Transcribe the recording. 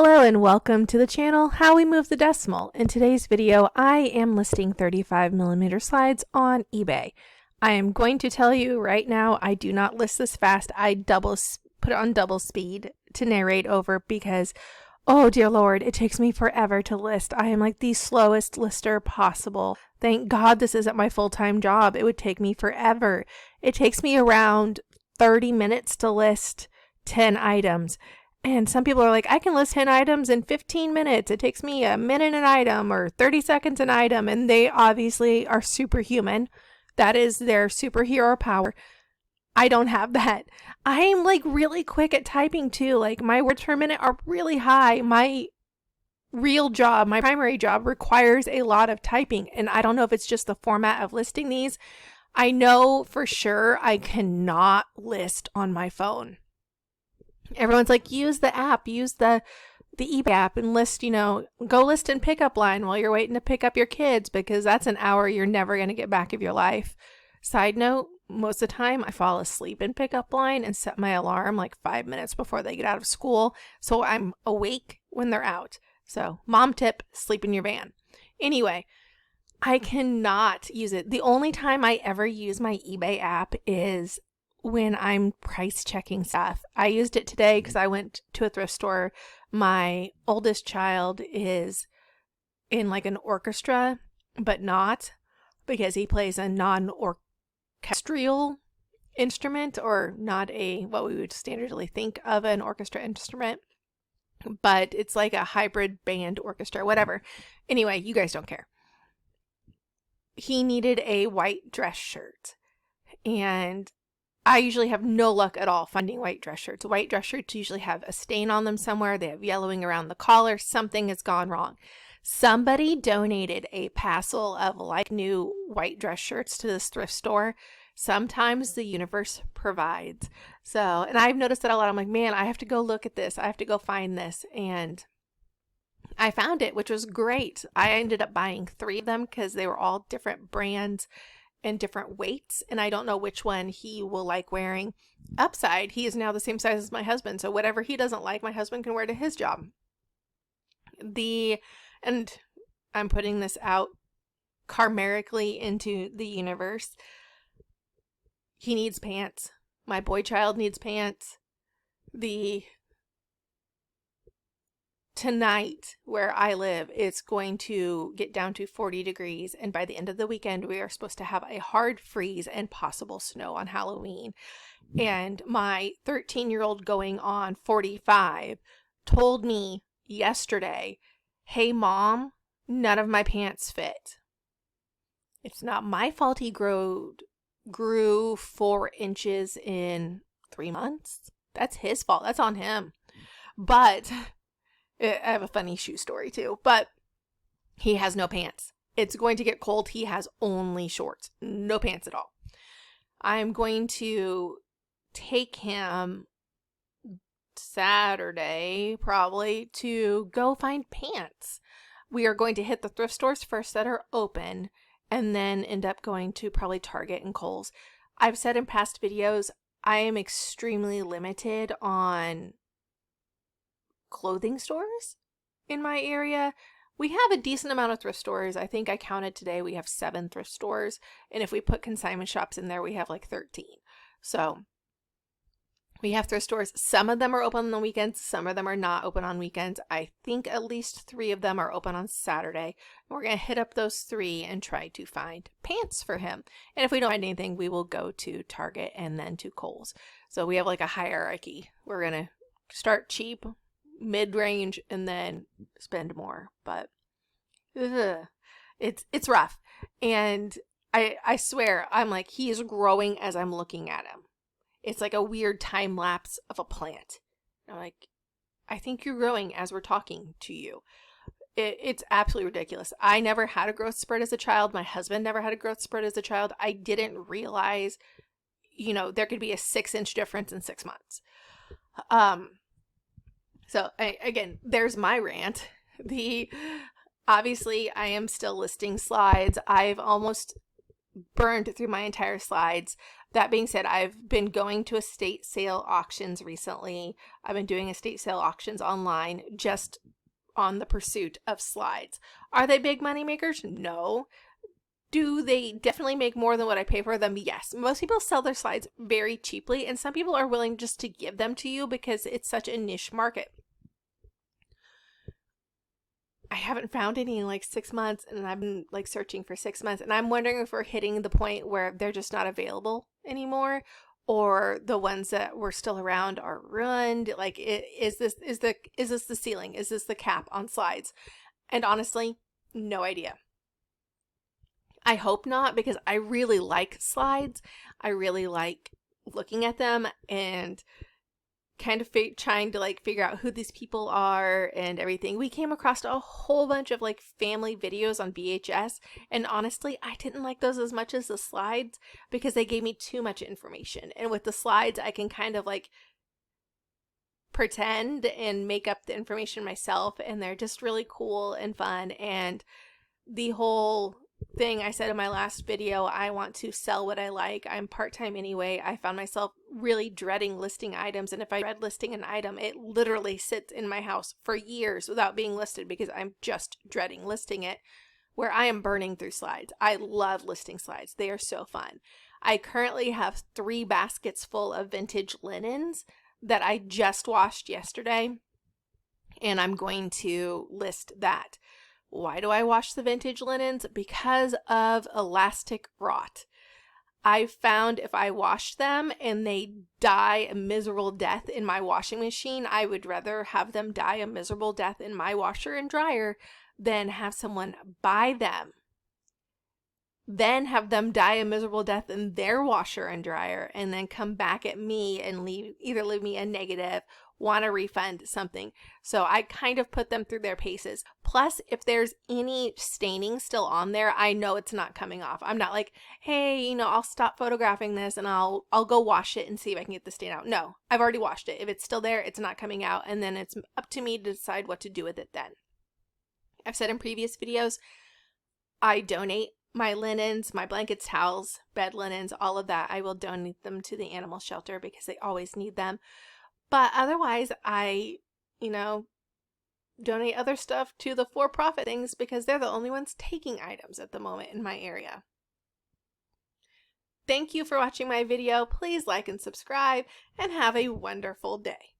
Hello and welcome to the channel How We Move the Decimal. In today's video, I am listing 35mm slides on eBay. I am going to tell you right now, I do not list this fast. I put it on double speed to narrate over because, oh dear Lord, it takes me forever to list. I am like the slowest lister possible. Thank God this isn't my full-time job. It would take me forever. It takes me around 30 minutes to list 10 items. And some people are like, I can list 10 items in 15 minutes. It takes me a minute an item or 30 seconds an item. And they obviously are superhuman. That is their superhero power. I don't have that. I'm like really quick at typing too. Like my words per minute are really high. My real job, my primary job requires a lot of typing. And I don't know if it's just the format of listing these. I know for sure I cannot list on my phone. Everyone's like, use the app, use the eBay app and list, go list in pickup line while you're waiting to pick up your kids because that's an hour you're never going to get back of your life. Side note, most of the time I fall asleep in pickup line and set my alarm like 5 minutes before they get out of school. So I'm awake when they're out. So mom tip, sleep in your van. Anyway, I cannot use it. The only time I ever use my eBay app is when I'm price checking stuff. I used it today because I went to a thrift store. My oldest child is in like an orchestra, but not because he plays a non-orchestral instrument or not what we would standardly think of an orchestra instrument, but it's like a hybrid band orchestra, whatever. Anyway, you guys don't care. He needed a white dress shirt and I usually have no luck at all finding white dress shirts. White dress shirts usually have a stain on them somewhere. They have yellowing around the collar. Something has gone wrong. Somebody donated a passel of like new white dress shirts to this thrift store. Sometimes the universe provides. So, and I've noticed that a lot. I'm like, man, I have to go look at this. I have to go find this. And I found it, which was great. I ended up buying 3 of them because they were all different brands and different weights, and I don't know which one he will like wearing. Upside, he is now the same size as my husband, so whatever he doesn't like, my husband can wear to his job. And I'm putting this out karmically into the universe. He needs pants. My boy child needs pants. Tonight, where I live, it's going to get down to 40 degrees, and by the end of the weekend, we are supposed to have a hard freeze and possible snow on Halloween. And my 13-year-old going on 45 told me yesterday, hey, Mom, none of my pants fit. It's not my fault he grew 4 inches in 3 months. That's his fault. That's on him. But I have a funny shoe story too, but he has no pants. It's going to get cold. He has only shorts, no pants at all. I'm going to take him Saturday probably to go find pants. We are going to hit the thrift stores first that are open and then end up going to probably Target and Kohl's. I've said in past videos, I am extremely limited on clothing stores in my area. We have a decent amount of thrift stores. I think I counted today we have 7 thrift stores, and if we put consignment shops in there we have like 13. So we have thrift stores. Some of them are open on the weekends, some of them are not open on weekends. I think at least 3 of them are open on Saturday. We're going to hit up those 3 and try to find pants for him, and if we don't find anything we will go to Target and then to Kohl's. So we have like a hierarchy. We're going to start cheap, mid-range, and then spend more. But it's rough, and I swear I'm like, he is growing as I'm looking at him. It's like a weird time lapse of a plant. I'm like, I think you're growing as we're talking to you. It's absolutely ridiculous. I never had a growth spurt as a child. My husband never had a growth spurt as a child. I didn't realize there could be a 6-inch difference in 6 months. So again, there's my rant. Obviously I am still listing slides. I've almost burned through my entire slides. That being said, I've been going to estate sale auctions recently. I've been doing estate sale auctions online just on the pursuit of slides. Are they big money makers? No. Do they definitely make more than what I pay for them? Yes. Most people sell their slides very cheaply, and some people are willing just to give them to you because it's such a niche market. I haven't found any in like 6 months, and I've been like searching for 6 months, and I'm wondering if we're hitting the point where they're just not available anymore, or the ones that were still around are ruined. Like, is this the ceiling? Is this the cap on slides? And honestly, no idea. I hope not, because I really like slides. I really like looking at them and kind of trying to like figure out who these people are and everything. We came across a whole bunch of like family videos on VHS, and honestly, I didn't like those as much as the slides because they gave me too much information. And with the slides, I can kind of like pretend and make up the information myself, and they're just really cool and fun. And the whole thing I said in my last video, I want to sell what I like. I'm part-time anyway. I found myself really dreading listing items, and if I dread listing an item, it literally sits in my house for years without being listed because I'm just dreading listing it, where I am burning through slides. I love listing slides. They are so fun. I currently have 3 baskets full of vintage linens that I just washed yesterday, and I'm going to list that. Why do I wash the vintage linens? Because of elastic rot. I've found if I wash them and they die a miserable death in my washing machine, I would rather have them die a miserable death in my washer and dryer than have someone buy them, then have them die a miserable death in their washer and dryer, and then come back at me and either leave me a negative, want a refund, something. So I kind of put them through their paces. Plus, if there's any staining still on there, I know it's not coming off. I'm not like, hey, I'll stop photographing this and I'll go wash it and see if I can get the stain out. No, I've already washed it. If it's still there, it's not coming out, and then it's up to me to decide what to do with it then. I've said in previous videos, I donate my linens, my blankets, towels, bed linens, all of that. I will donate them to the animal shelter because they always need them. But otherwise, I, donate other stuff to the for-profit things because they're the only ones taking items at the moment in my area. Thank you for watching my video. Please like and subscribe, and have a wonderful day.